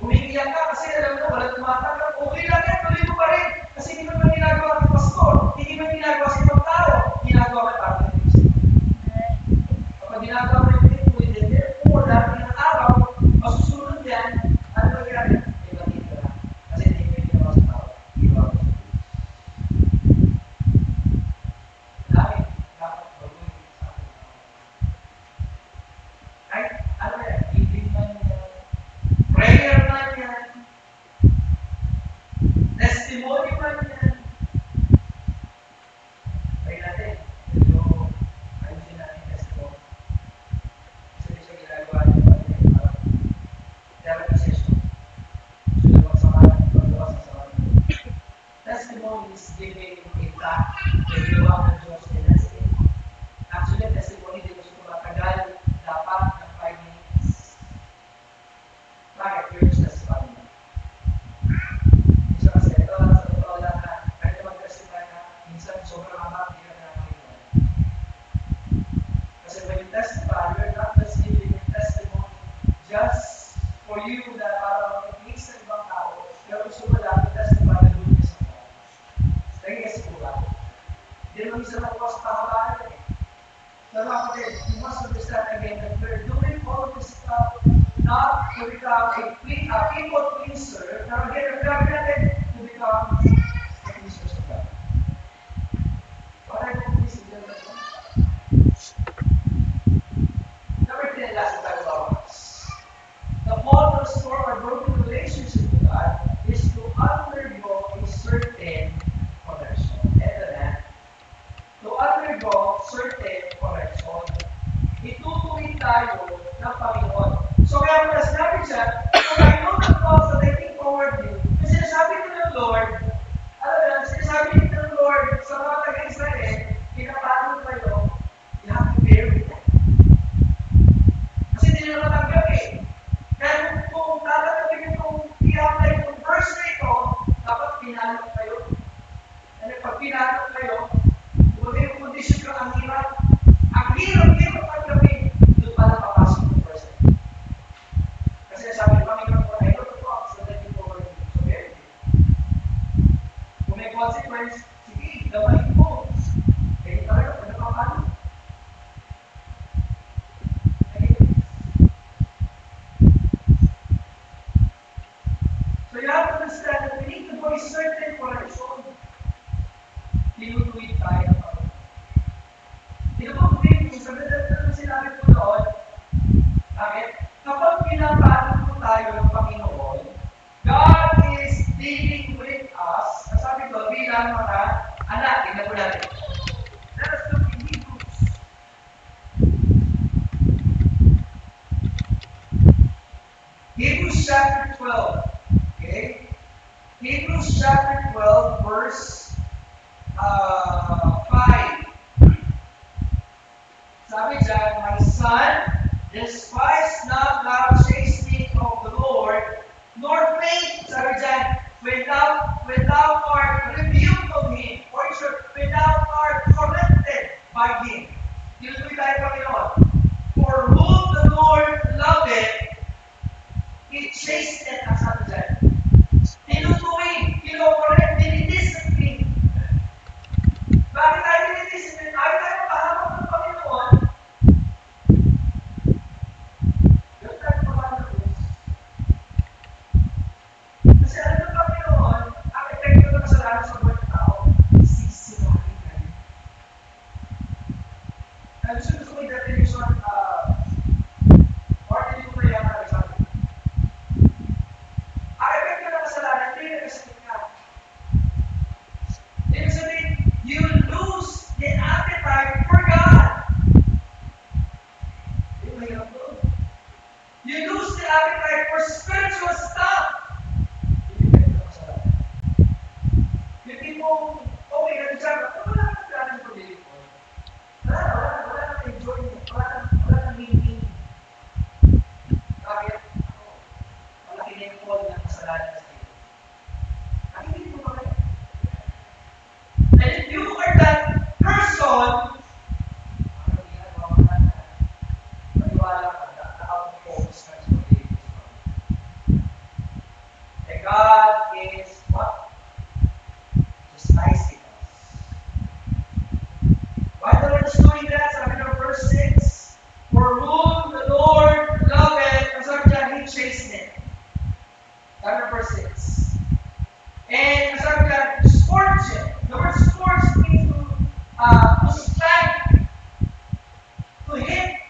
umiiyak ka kasi alam mo, wala tumatanggap. Okay lang yan, tuloy mo pa rin. Kasi hindi mo naman ginagawa ng pastor, hindi mo ginagawa sa ibang tao, ginagawa ka para ng Kristo. Kapag ginagawa mo yung tuloy din, therefore, dahil ng araw, masusunod yan, ano nangyari? is giving a track na ginawa ng Diyos and that's it. Actually, ang testimony din gusto ko matagal, dapat ng 5 minutes. Bakit? You're just testifying na. Isa kasi, ito lang sa totoo lang na, kahit na mag-testify na, minsan sobrang haba, hindi ka na nakakita. Kasi when you testify, you're not just giving a testimony just for you na parang mag-mix sa ibang tao, pero gusto mo lang i-testify na goodness of God. Nagigasi po ba? Hindi naman isa na po sa pahabaan eh. Pero ako din, you must understand again that we're doing all this stuff not to become a people pleaser, pero again, we're not to become a pleasers of God. What I don't please in them as well. Number 10, last time about us. The call to restore our broken relationship with God is to undergo a certain correction. Ito na. To undergo certain correction. Itutuwid tayo ng Panginoon. So kaya mo na sinabi siya, so I know the thoughts that I think toward you. Kasi sinasabi ko ng Lord, sinasabi ko ng Lord sa mga taga-Israel, pinapano kayo, you have to bear with them. Kasi hindi nila matanggap eh. Kaya kung tatanggapin itong i-apply itong verse na ito, dapat pinalo kayo. And pag pinalo kayo, kung yung condition ka ang hirap, ang hirap tanggapin, doon pala papasok ng verse na ito. Kasi sabi ng Panginoon ko, I know the thoughts that I think toward you. So very good. Kung may consequence, sige, gawin mo. Kaya talaga, kung napapalo. So you have to understand that we need to go a certain correction. Tinutuwid tayo ng Panginoon. Tinutuwid kung sabi na sinabi ko doon, bakit? Kapag pinapalo po tayo ng Panginoon, God is dealing with us, sabi ko, bilang mga anak, tingnan po natin. Let us look in Hebrews. Hebrews chapter 12. Okay? Hebrews chapter 12, verse 5. Sabi dyan, my son, despise not thou chastening of the Lord, nor faint, sabi dyan, when thou art rebuked of him, or when thou art corrected by him. Tinutuloy tayo, Panginoon. For whom the Lord loveth, He chasteneth, ang sabi dyan. Tinutuwid, kinokorek, dinidiscipline. Bakit tayo dinidiscipline? Ayaw tayo mapahamak ng Panginoon. Yung tayo mapahamak ng Diyos. Kasi alam ng Panginoon, ang epekto ng kasalanan sa buhay ng tao, sisirahin ka rin. Kaya gusto ko yung definition, or hindi ko kaya na sabi. Ang epekto ng kasalanan, hindi nagkasakit ka. Ibig sabihin, you lose the appetite for God. Yung mahirap doon. You lose the appetite for spiritual stuff. Yung epekto ng kasalanan. Yung tipo, okay, nag-jam, wala nang planning for daily call. Wala nang enjoyment, wala nang meaning. Bakit? Malaki na yung call ng kasalanan sa iyo. Ang hindi mo ba kayo? And if you are that person, ano ginagawa mo na maniwala ka na out-of-focus ka sa pag-ibig. And God is what? Chastising us. Why the Lord is doing that? Sabi ng verse 6, for whom the Lord loveth, ang sabi niya, He chasteneth. Sabi ng verse 6. And ang sabi niya, scorch it. The word scorch means to strike, to hit.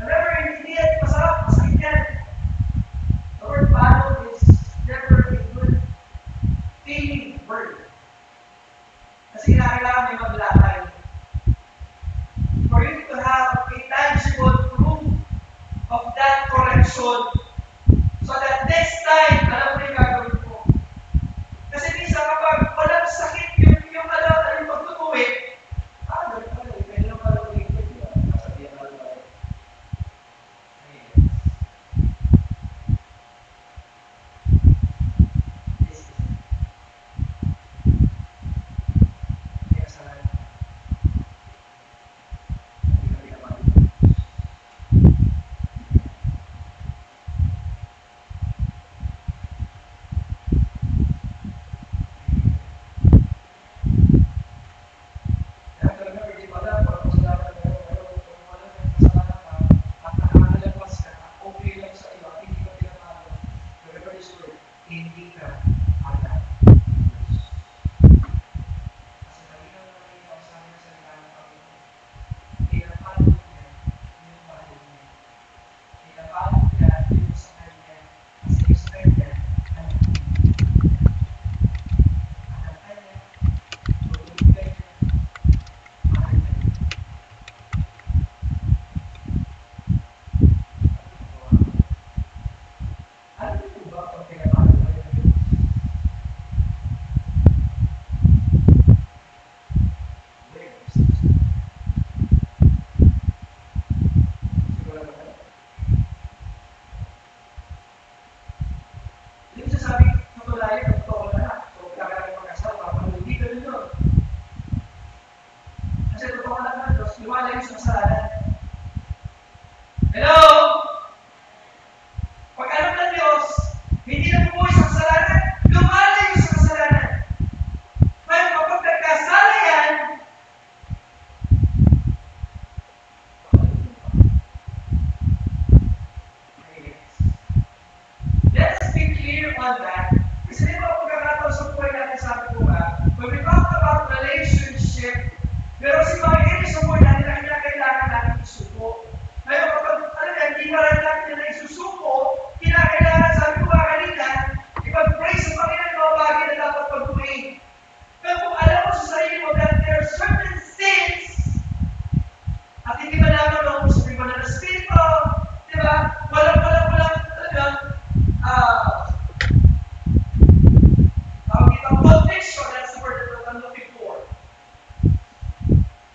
Remember, hindi yan masarap, masakit yan. The word battle is never a good feeling word. Kasi kailangan may maglatay. For you to have a tangible proof of that correction, so that next time, alam mo yung gagawin mo. hindi ka anak ng Diyos. Kasi malinaw sa amin sa salita ng Panginoon. Pinapalot niya yung mahal niya. Pinapalot niya yung sa kanya. Kasi yung sa kanya, anak niya. Anak ka niya. Tutuloy ka niya. Mahal ka niya. Ano po ba ang pinapalot kayo ng Diyos? Siguro ba kayo? Hindi ko sasabi, tutulayan, totoo na. So, kailangan yung mag-asawa, kapag hindi ka rin yun. Kasi totoo na ng Diyos, lumayo sa kasalanan. Hello? Pag alam ng Diyos, hindi na bumuhay sa kasalanan, lumayo sa kasalanan. Ngayon, kapag nagkasala yan, let's be clear on that. Kasi di ba pagkakataon sa buhay natin, sabi ko ba, when we talk about relationship, pero si mga ito sa buhay natin na kinakailangan natin isuko. Ngayon kapag hindi pa rin natin na isusuko, kinakailangan, sabi ko ba kanina, ipag-pray sa Panginoon mga bagay na dapat pag-pray. Pero kung alam mo sa sarili mo that there are certain sins, at hindi ba naman ako sa iba na Espiritu, di ba? Walang talagang tawag dito, conviction, that's the word that I'm looking for.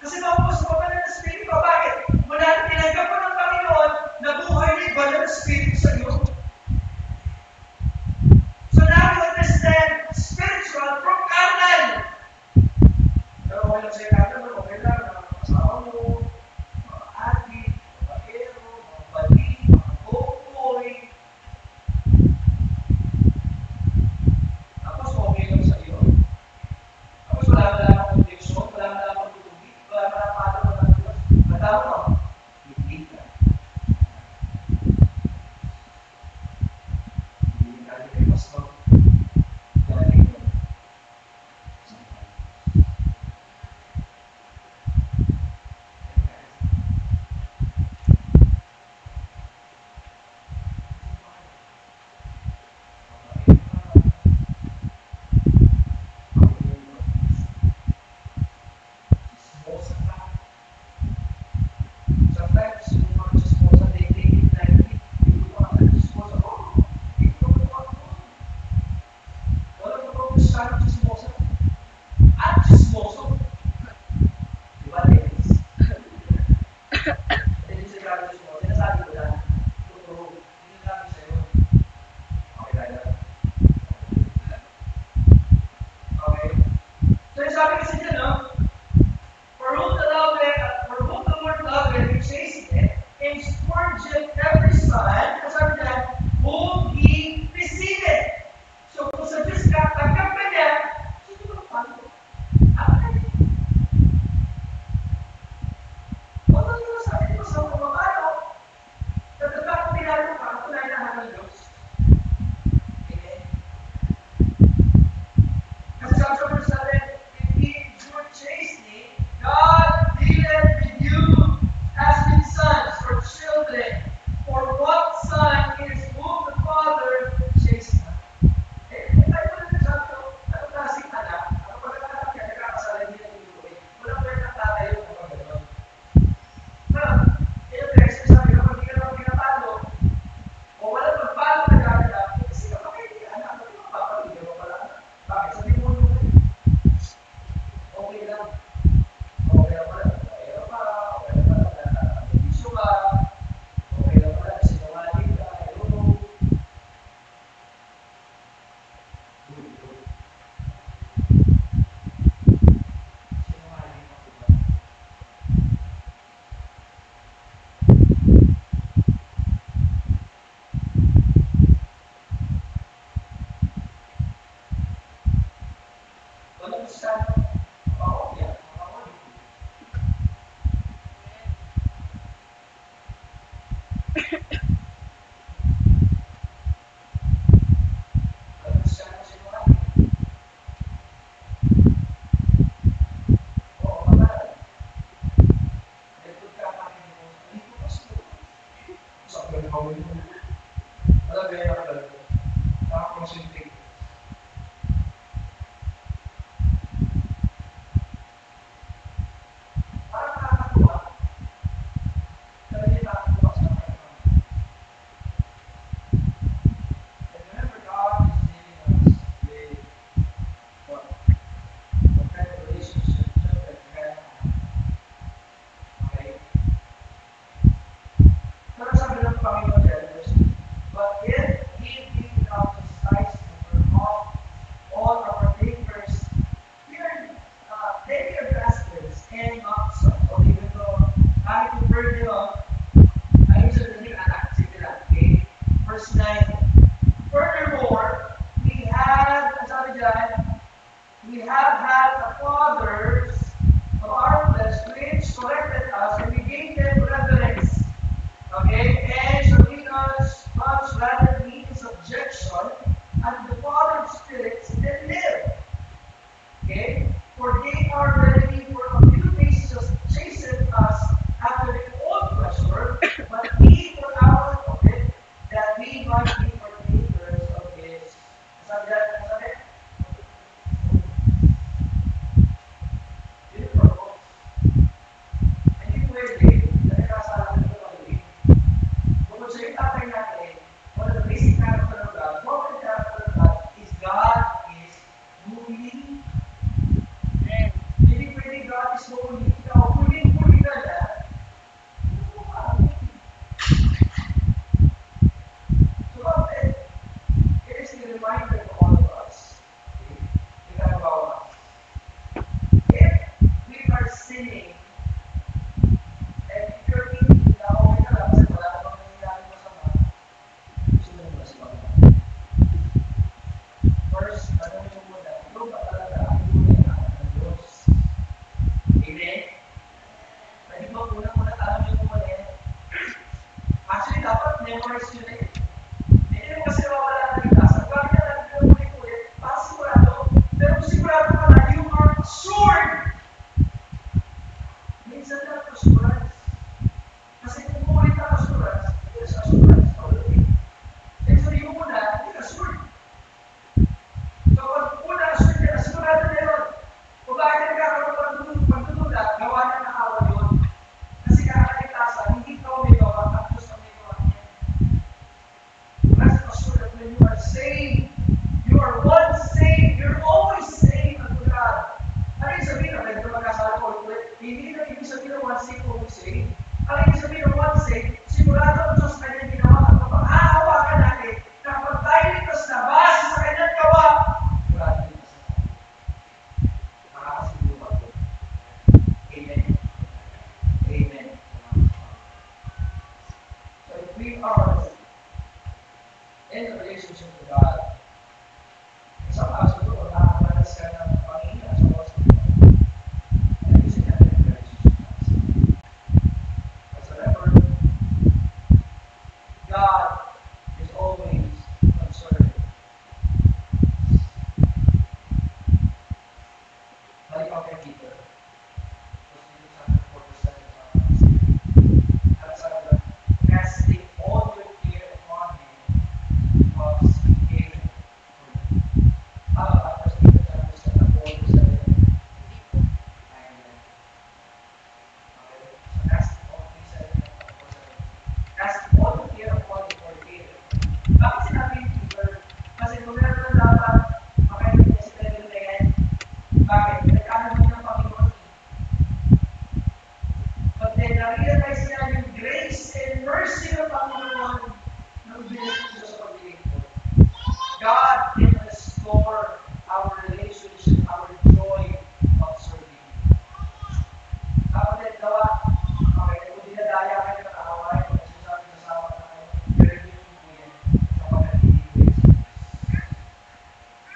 Kasi maupos mo pa ng Espiritu, bakit? Mula na tinanggap mo ng Panginoon, nabuhay na iba ng Espiritu sa iyo. So now you understand spiritual from carnal. Pero okay lang sa'yo carnal, okay lang, asawa mo, mga adik, mga bakero, mga bali, mga boboy. Tapos okay lang sa iyo. Tapos wala akong conviction, wala akong tutubig, wala akong ng Diyos. Matawag mo, hindi ka. Hindi ka kay Pastor. Galing mo. Sometimes, yung mga chismosa, they take it lightly. Hindi ko mga chismosa. Hindi ko mga wala ko mga Kristiyano chismosa. At chismoso. Di ba, ladies? Hindi sa grabe chismosa. Sinasabi ko lang, totoo. Hindi namin sa'yo. Okay, tayo. Okay. So, yung sabi kasi dyan, no? For whom the Lord loved, he chastened and scourged every son, sabi niya, whom he received. So kung sa Diyos ka, tanggap ka niya, sino ka paano? Amen. Huwag mo nyo sabi mo sa mga paano, tatanda kung pinalo ka, tunay na ng Diyos. Amen. Kasi sabi sa natin, if and the Father of spirits that live. Okay? For they are ready for a few days just chasten us after the old pleasure, but we for our profit, that we might be partakers of his. Sabi that, sabi? Yun yung purpose. Hindi pwede, dahil kasalan ko pag-ibig. Bukod sa yung tatay natin, one of the basic character of God, corporate character of God, is God is holy. Hindi pwede God is holy. Ikaw, huling-huli ka na, hindi mo maamin. So, it is a reminder to all of us. Okay? About us. If we are sinning, and if you're thinking na okay na lang kasi wala namang nangyayari masama, sunod mo si Panginoon. First, tanongin mo muna, ikaw ba talaga ang tunay na anak ng Diyos? Amen? Pwede ba unang-una tanongin mo muna yan? Actually, dapat memorize yun eh. Hindi mo kasi mawala ng ligtasan. Bakit na natin yung ulit-ulit? Para sigurado. Pero kung sigurado ka na, you are assured. Minsan na assurance. Kasi kung ulit ang assurance, hindi ka sa assurance. Eh, sabi mo muna, hindi ka assured. So, pag una assured ka na, sigurado na yun. Kung bakit nagkakaroon pagtutula, gawa na ng awa yun. Kasi kakaligtasan, hindi ka may gawa, at Diyos ang may gawa niya. Rest assured that when you are saved, you are once saved, you're always saved unto God. Ano yung sabihin na pwede magkasala ko ulit? Hindi na ibig sabihin ng once saved, always saved. Ano yung sabihin ng once saved? Sigurado ang Diyos na kanyang ginawa at mapag-aawakan natin na kapag tayo ligtas na base sa kanyang gawa, sigurado ligtas na tayo. Nakakasiguro ako. Amen. Amen. So if we are in a relationship with God, somehow siguro nakakamalas ka ng Panginoon sa oras ng Panginoon. And using that in a relationship with God. But remember, God is always concerned. Like how can Peter? Casting all your care upon him because he cared for you. First Peter chapter 7, 4 to 7. Okay. So casting all your care upon him for he cared for you. Bakit sinabi yung Peter? Kasi kung meron na dapat makainin niya si Pedro na yan. Bakit? Nag-alam niya ng Panginoon. But then, na-realize niya yung grace and mercy ng Panginoon na binigay siya sa paglilingkod. God can restore our relationship, our joy of serving. Kapatid, gawa. Okay, kung dinadaya kayo ng kaaway, kung sinasabi sa asawa na kayo, very good po yan sa pag-ibig grace.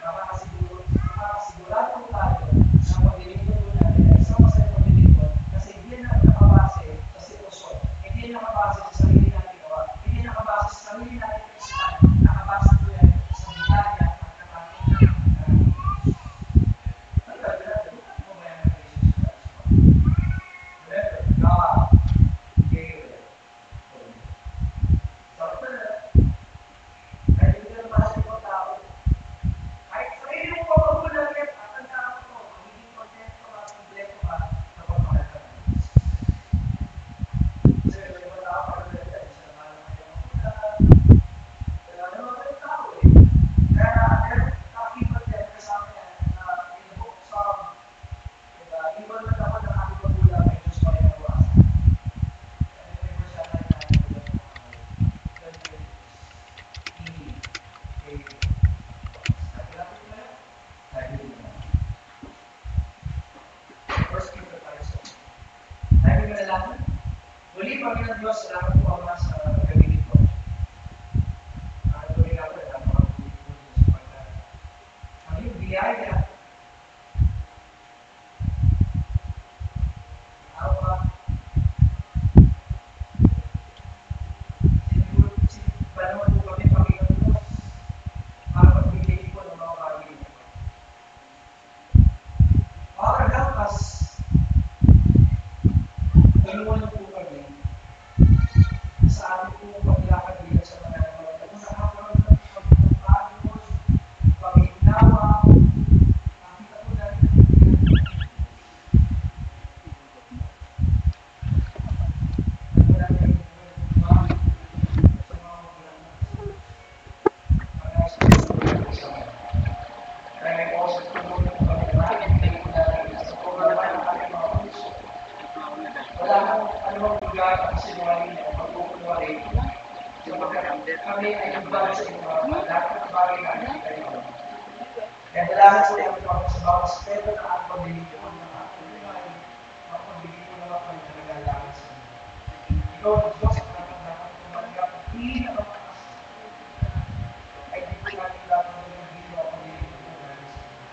Nakakasigurado tayo na paglilingkod po natin ay isang masayang paglilingkod kasi hindi na nakabase sa sitwasyon, hindi nakabase sa sarili natin gawa, hindi nakabase sa sarili natin isipan, nakabase po yan sa biyaya at kakakinan ng Diyos. Ano ba natin? Ano ba yan ang relationship natin sa Panginoon? Remember, God gave it for you. So, ito na, kahit hindi na mahal yung tao, kahit sarili mo pa magulang yan, at ang tao mo, magiging content ka ba, kompleto ka, kapag mahal ka na. Kasi may mga tao pa rin yan, isa mahal na kayo magulang. Kaya naman kayo tao eh. Kaya meron kakibat yan kasama yan na in the book of Psalm, iba na ako ng aking magulang ay Diyos pa rin nawasan. Kaya may verse yan na yung magulang ng mga First Peter 5:7. Tayo may malalaman. Muli, Panginoon Diyos, salamat po Ama sa gabi nito. Tuloy nga po na napakabulit po sa pagkakas. Ang iyong biyaya, awa, sinipanaman po kami, Panginoon Diyos, para pagbigay bagay na alam kayo. Kaya dalangin po namin ako sa bawat aspeto na ang pagbibigay mo ng ating buhay, ang pagbibigay mo ng mga naglalangin sa inyo. Ikaw ang Diyos na dapat tumanggap ang pinakamataas ay di po natin dapat magiging ang pagbibigay mo ng ating sa inyo.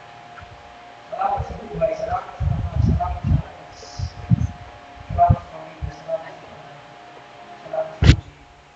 Salamat sa buhay, salamat sa mga, salamat sa atas. Salamat sa pamilya, salamat sa mga, salamat sa Diyos.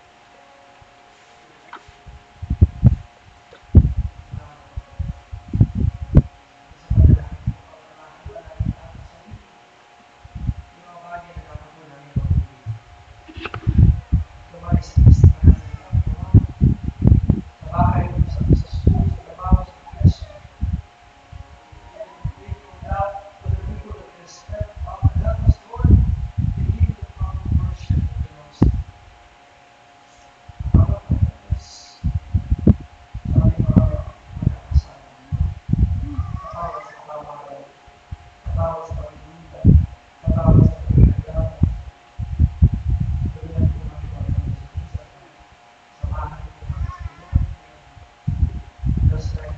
Just like